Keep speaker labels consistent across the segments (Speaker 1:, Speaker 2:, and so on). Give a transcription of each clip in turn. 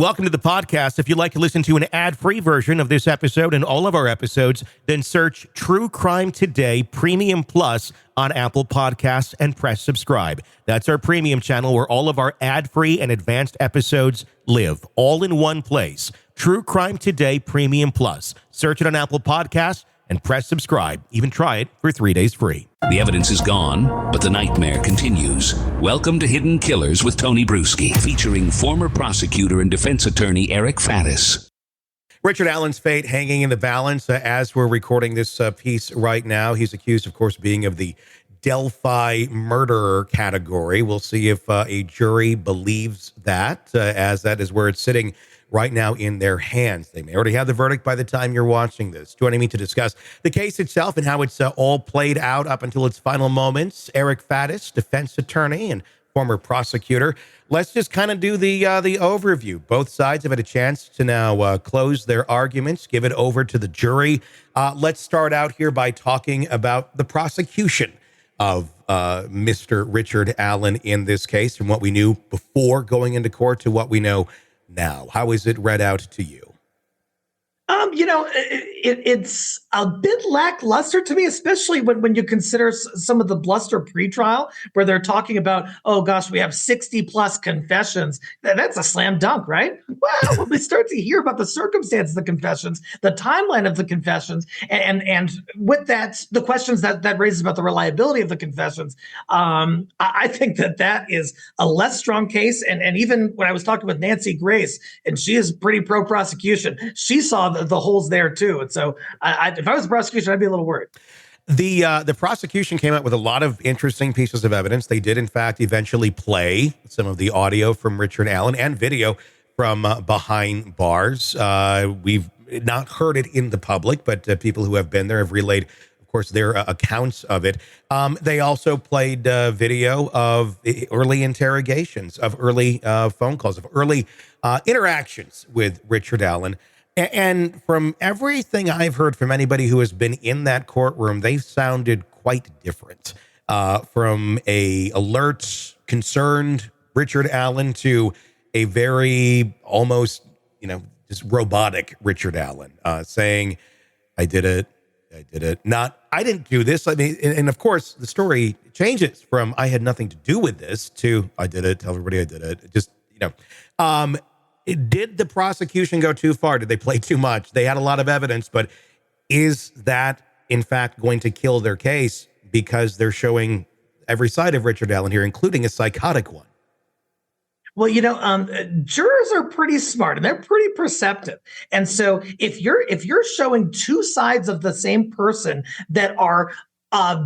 Speaker 1: Welcome to the podcast. If you'd like to listen to an ad-free version of this episode and all of our episodes, then search True Crime Today Premium Plus on Apple Podcasts and press subscribe. That's our premium channel where all of our ad-free and advanced episodes live, all in one place. True Crime Today Premium Plus. Search it on Apple Podcasts and press subscribe. Even try it for 3 days free.
Speaker 2: The evidence is gone, but the nightmare continues. Welcome to Hidden Killers with Tony Brueski, featuring former prosecutor and defense attorney Eric Faddis.
Speaker 1: Richard Allen's fate hanging in the balance as we're recording this piece right now. He's accused, of course, being of the Delphi murderer category. We'll see if a jury believes that, as that is where it's sitting right now in their hands. They may already have the verdict by the time you're watching this. Joining me to discuss the case itself and how it's all played out up until its final moments, Eric Faddis, defense attorney and former prosecutor. Let's just kind of do the overview. Both sides have had a chance to now close their arguments, give it over to the jury. Let's start out here by talking about the prosecution of Mr. Richard Allen in this case, from what we knew before going into court to what we know now. How is it read out to you?
Speaker 3: It's a bit lackluster to me, especially when you consider some of the bluster pretrial where they're talking about, oh gosh, we have 60 plus confessions. That's a slam dunk, right? Well, when we start to hear about the circumstances of the confessions, the timeline of the confessions, and with that, the questions that raises about the reliability of the confessions, I think that is a less strong case. And even when I was talking with Nancy Grace, and she is pretty pro-prosecution, she saw the holes there too. And so if I was a prosecution, I'd be a little worried.
Speaker 1: The prosecution came out with a lot of interesting pieces of evidence. They did, in fact, eventually play some of the audio from Richard Allen and video from behind bars. We've not heard it in the public, but people who have been there have relayed, of course, their accounts of it. They also played video of early interrogations, of early phone calls, of early interactions with Richard Allen. And from everything I've heard from anybody who has been in that courtroom, they sounded quite different. From a alert, concerned Richard Allen to a very almost, just robotic Richard Allen, saying, I did it. Not, I didn't do this. I mean, and of course, the story changes from I had nothing to do with this to I did it, tell everybody I did it. Just, did the prosecution go too far? Did they play too much? They had a lot of evidence, but is that, in fact, going to kill their case because they're showing every side of Richard Allen here, including a psychotic one?
Speaker 3: Well, jurors are pretty smart and they're pretty perceptive. And so if you're showing two sides of the same person that are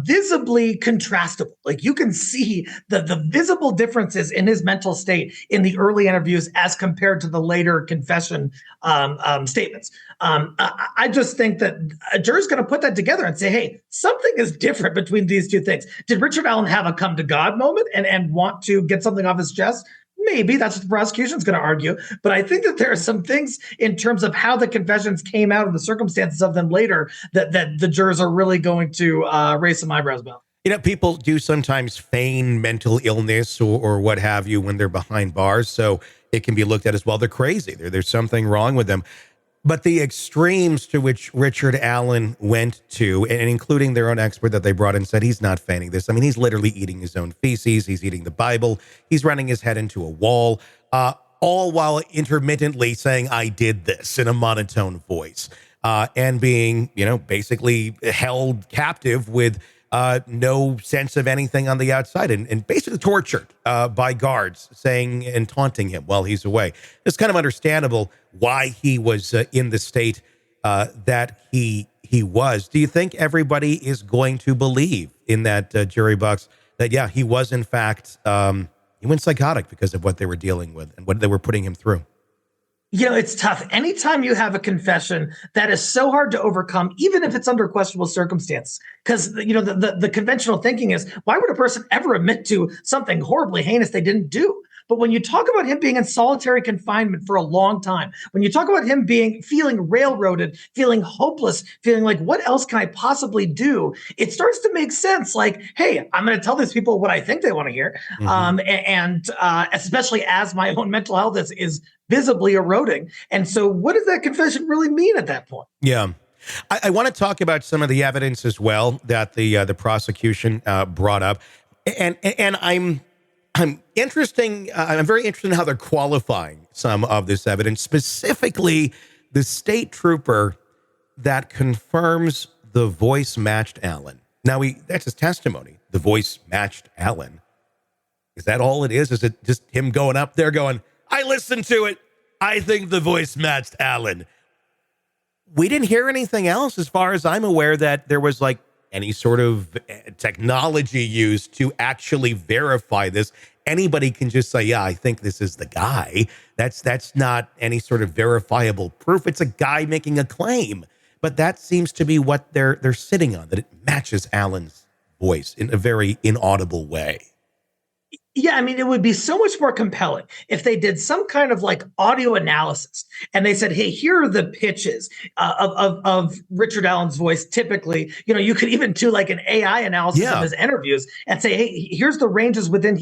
Speaker 3: visibly contrastable. Like you can see the visible differences in his mental state in the early interviews as compared to the later confession statements. I just think that a juror's going to put that together and say, hey, something is different between these two things. Did Richard Allen have a come to God moment and want to get something off his chest? Maybe that's what the prosecution's going to argue. But I think that there are some things in terms of how the confessions came out and the circumstances of them later that the jurors are really going to raise some eyebrows about.
Speaker 1: People do sometimes feign mental illness or what have you when they're behind bars. So it can be looked at as, well, they're crazy. There's something wrong with them. But the extremes to which Richard Allen went to, and including their own expert that they brought in, said he's not feigning this. I mean, he's literally eating his own feces. He's eating the Bible. He's running his head into a wall, all while intermittently saying, I did this in a monotone voice, and being, basically held captive with no sense of anything on the outside and basically tortured by guards saying and taunting him while he's away. It's kind of understandable why he was in the state that he was. Do you think everybody is going to believe in that jury box that, yeah, he was in fact, he went psychotic because of what they were dealing with and what they were putting him through?
Speaker 3: It's tough. Anytime you have a confession that is so hard to overcome, even if it's under questionable circumstances, because, the conventional thinking is, why would a person ever admit to something horribly heinous they didn't do? But when you talk about him being in solitary confinement for a long time, when you talk about him feeling railroaded, feeling hopeless, feeling like, what else can I possibly do? It starts to make sense. Like, hey, I'm going to tell these people what I think they want to hear. Mm-hmm. And especially as my own mental health is visibly eroding. And so what does that confession really mean at that point?
Speaker 1: Yeah. I want to talk about some of the evidence as well that the prosecution brought up, and I'm interesting. I'm very interested in how they're qualifying some of this evidence, specifically the state trooper that confirms the voice matched Alan. Now that's his testimony. The voice matched Alan. Is that all it is? Is it just him going up there going, I listened to it. I think the voice matched Alan. We didn't hear anything else, as far as I'm aware, that there was like any sort of technology used to actually verify this. Anybody can just say, yeah, I think this is the guy. That's not any sort of verifiable proof. It's a guy making a claim. But that seems to be what they're sitting on, that it matches Alan's voice in a very inaudible way.
Speaker 3: Yeah, I mean, it would be so much more compelling if they did some kind of like audio analysis and they said, hey, here are the pitches of Richard Allen's voice. Typically, you could even do like an AI analysis of his interviews and say, hey, here's the ranges within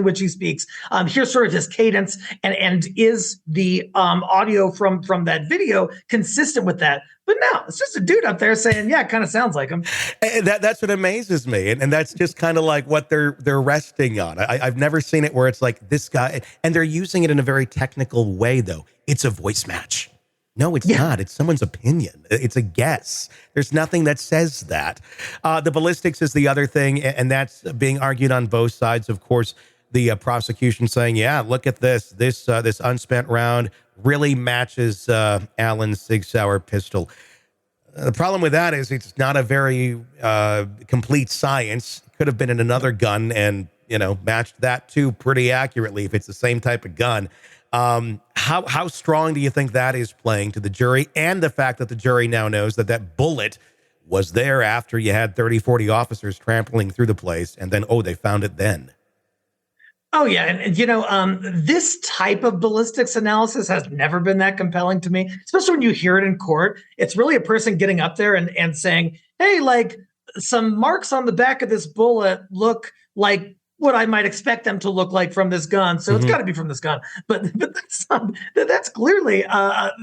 Speaker 3: which he speaks. Here's sort of his cadence, and is the audio from that video consistent with that? But no, it's just a dude up there saying, yeah, it kind of sounds like him.
Speaker 1: And that's what amazes me. And that's just kind of like what they're resting on. I've never seen it where it's like this guy, and they're using it in a very technical way, though. It's a voice match. No, it's not. It's someone's opinion. It's a guess. There's nothing that says that. The ballistics is the other thing, and that's being argued on both sides. Of course, the prosecution saying, yeah, look at this unspent round really matches Allen's Sig Sauer pistol. The problem with that is it's not a very complete science. Could have been in another gun and, matched that too pretty accurately if it's the same type of gun. How strong do you think that is playing to the jury, and the fact that the jury now knows that bullet was there after you had 30, 40 officers trampling through the place, and then, they found it then?
Speaker 3: Oh, yeah. And this type of ballistics analysis has never been that compelling to me, especially when you hear it in court. It's really a person getting up there and saying, hey, like some marks on the back of this bullet look like what I might expect them to look like from this gun. So it's got to be from this gun. But that's clearly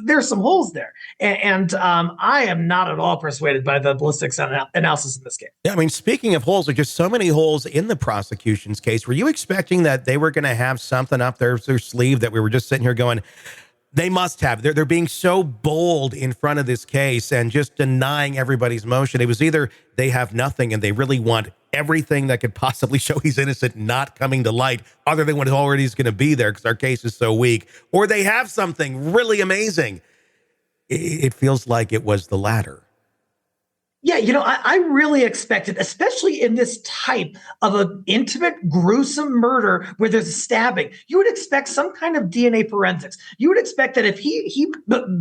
Speaker 3: there's some holes there. And I am not at all persuaded by the ballistics analysis in this case.
Speaker 1: Yeah, I mean, speaking of holes, there's just so many holes in the prosecution's case. Were you expecting that they were going to have something up their sleeve that we were just sitting here going, they must have? They're being so bold in front of this case and just denying everybody's motion. It was either they have nothing and they really want everything that could possibly show he's innocent not coming to light other than what already is going to be there because our case is so weak, or they have something really amazing. It feels like it was the latter.
Speaker 3: Yeah, I really expected, especially in this type of an intimate, gruesome murder where there's a stabbing, you would expect some kind of DNA forensics. You would expect that if he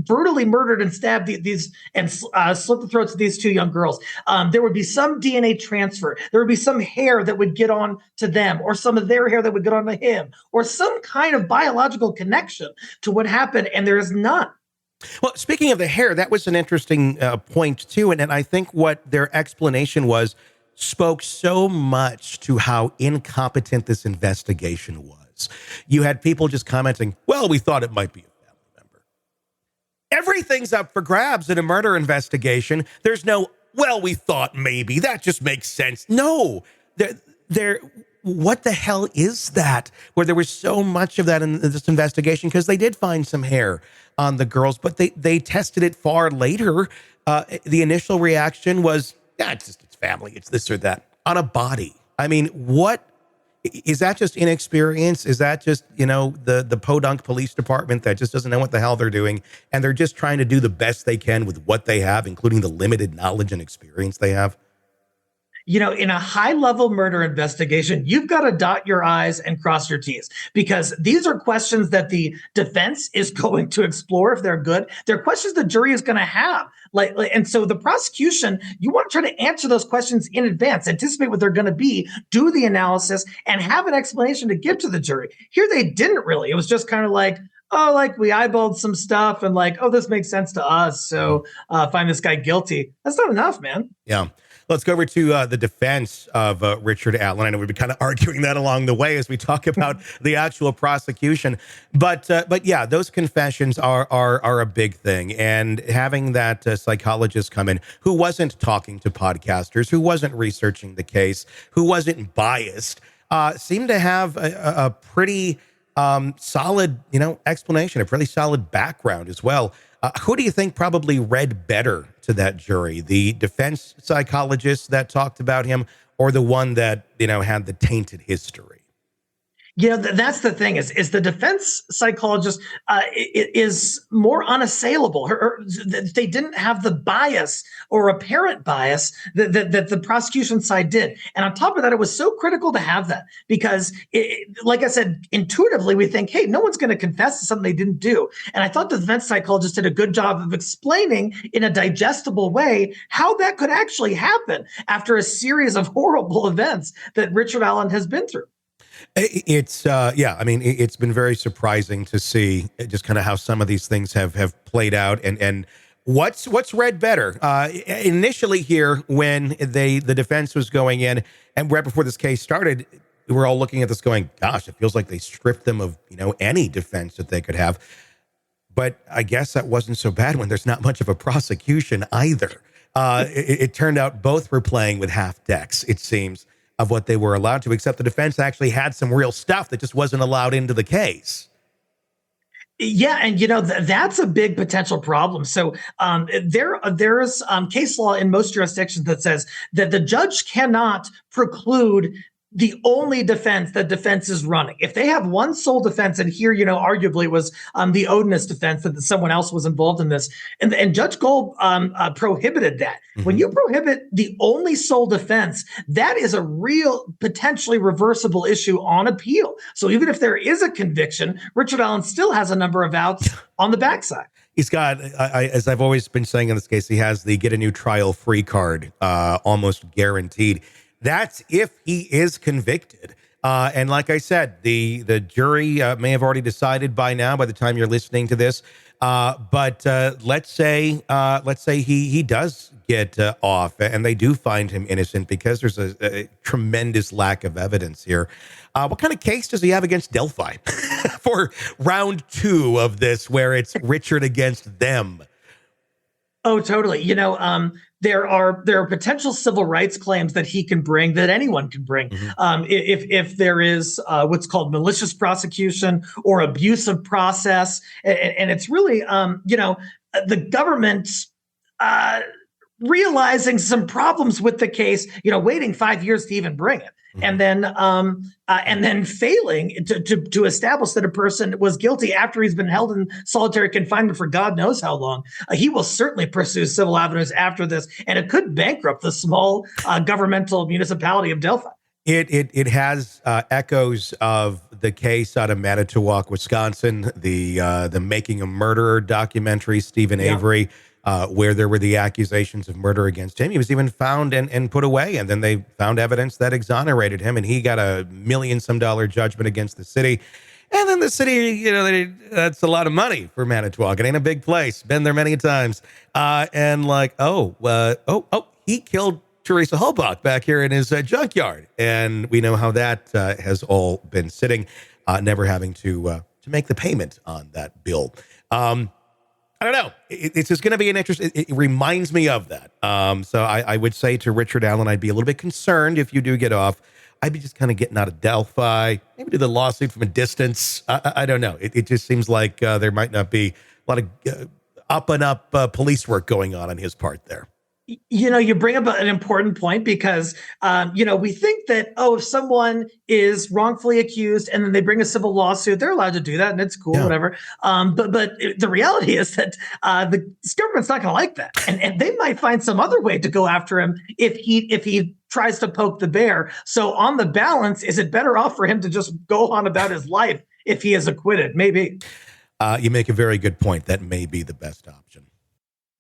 Speaker 3: brutally murdered and stabbed these and slit the throats of these two young girls, there would be some DNA transfer. There would be some hair that would get on to them, or some of their hair that would get on to him, or some kind of biological connection to what happened, and there is none.
Speaker 1: Well, speaking of the hair, that was an interesting point, too. And I think what their explanation was spoke so much to how incompetent this investigation was. You had people just commenting, well, we thought it might be a family member. Everything's up for grabs in a murder investigation. There's no, well, we thought maybe. That just makes sense. No, what the hell is that? Where there was so much of that in this investigation, because they did find some hair on the girls, but they tested it far later. The initial reaction was, yeah, it's family, it's this or that, on a body. I mean, what is that? Just inexperience? Is that just, the podunk police department that just doesn't know what the hell they're doing, and they're just trying to do the best they can with what they have, including the limited knowledge and experience they have?
Speaker 3: In a high-level murder investigation, you've got to dot your I's and cross your T's, because these are questions that the defense is going to explore if they're good. They're questions the jury is going to have. And so the prosecution, you want to try to answer those questions in advance, anticipate what they're going to be, do the analysis, and have an explanation to give to the jury. Here they didn't really. It was just kind of like, oh, like we eyeballed some stuff and like, oh, this makes sense to us, so find this guy guilty. That's not enough, man.
Speaker 1: Yeah. Let's go over to the defense of Richard Allen. I know we've been kind of arguing that along the way as we talk about the actual prosecution, but yeah, those confessions are a big thing. And having that psychologist come in who wasn't talking to podcasters, who wasn't researching the case, who wasn't biased, seemed to have a pretty solid, explanation, a pretty solid background as well. Who do you think probably read better to that jury? The defense psychologist that talked about him, or the one that, had the tainted history?
Speaker 3: That's the thing is the defense psychologist is more unassailable. They didn't have the bias or apparent bias that the prosecution side did. And on top of that, it was so critical to have that because, like I said, intuitively, we think, hey, no one's going to confess to something they didn't do. And I thought the defense psychologist did a good job of explaining in a digestible way how that could actually happen after a series of horrible events that Richard Allen has been through.
Speaker 1: It's it's been very surprising to see just kind of how some of these things have played out and what's read better. Initially here when the defense was going in and right before this case started, we're all looking at this going, gosh, it feels like they stripped them of, any defense that they could have. But I guess that wasn't so bad when there's not much of a prosecution either. It turned out both were playing with half decks, it seems, of what they were allowed to, except the defense actually had some real stuff that just wasn't allowed into the case.
Speaker 3: Yeah, and that's a big potential problem. So there's case law in most jurisdictions that says that the judge cannot preclude the only defense that defense is running. If they have one sole defense, and here, arguably it was the Odinist defense that someone else was involved in this, and Judge Gold prohibited that. Mm-hmm. When you prohibit the only sole defense, that is a real potentially reversible issue on appeal. So even if there is a conviction, Richard Allen still has a number of outs on the backside.
Speaker 1: He's got, as I've always been saying in this case, he has the get a new trial free card, almost guaranteed. That's if he is convicted. And like I said, the jury may have already decided by now, by the time you're listening to this. But let's say he does get off and they do find him innocent because there's a tremendous lack of evidence here. What kind of case does he have against Delphi for round 2 of this, where it's Richard against them?
Speaker 3: Oh, totally. There are potential civil rights claims that he can bring, that anyone can bring. Mm-hmm. If there is what's called malicious prosecution or abusive process, and it's really the government realizing some problems with the case, waiting 5 years to even bring it. Mm-hmm. And then failing to establish that a person was guilty after he's been held in solitary confinement for God knows how long. He will certainly pursue civil avenues after this, and it could bankrupt the small governmental municipality of Delphi.
Speaker 1: It has echoes of the case out of Manitowoc, Wisconsin, the Making a Murderer documentary, Stephen Avery. Where there were the accusations of murder against him. He was even found and put away, and then they found evidence that exonerated him, and he got a $1 million some judgment against the city. And then the city, that's a lot of money for Manitowoc. It ain't a big place. Been there many times. He killed Teresa Halbach back here in his junkyard, and we know how that has all been sitting, never having to make the payment on that bill. I don't know. It's just going to be an interest. It reminds me of that. So I would say to Richard Allen, I'd be a little bit concerned if you do get off. I'd be just kind of getting out of Delphi, maybe do the lawsuit from a distance. I don't know. It just seems like there might not be a lot of up and up police work going on his part there.
Speaker 3: You bring up an important point because, we think that, if someone is wrongfully accused and then they bring a civil lawsuit, they're allowed to do that and it's cool, whatever. But the reality is that the government's not going to like that. And they might find some other way to go after him if he tries to poke the bear. So on the balance, is it better off for him to just go on about his life if he is acquitted? Maybe.
Speaker 1: You make a very good point. That may be the best option.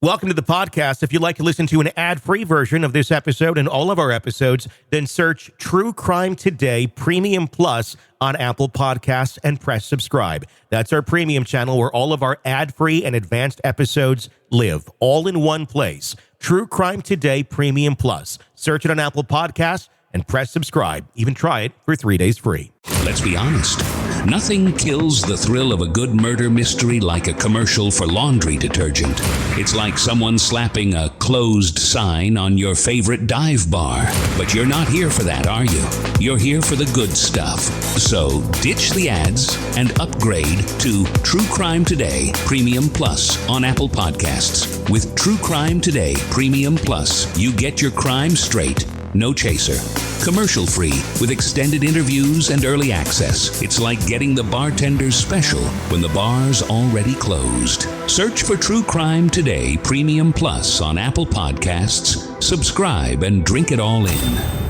Speaker 1: Welcome to the podcast. If you'd like to listen to an ad-free version of this episode and all of our episodes, then search True Crime Today Premium Plus on Apple Podcasts and press subscribe. That's our premium channel where all of our ad-free and advanced episodes live, all in one place. True Crime Today Premium Plus. Search it on Apple Podcasts and press subscribe. Even try it for 3 days free.
Speaker 2: Let's be honest. Nothing kills the thrill of a good murder mystery like a commercial for laundry detergent. It's like someone slapping a closed sign on your favorite dive bar. But you're not here for that, are you? You're here for the good stuff. So ditch the ads and upgrade to True Crime Today Premium Plus on Apple Podcasts. With True Crime Today Premium Plus, you get your crime straight. No chaser. Commercial free with extended interviews and early access. It's like getting the bartender's special when the bar's already closed. Search for True Crime Today Premium Plus on Apple Podcasts. Subscribe and drink it all in.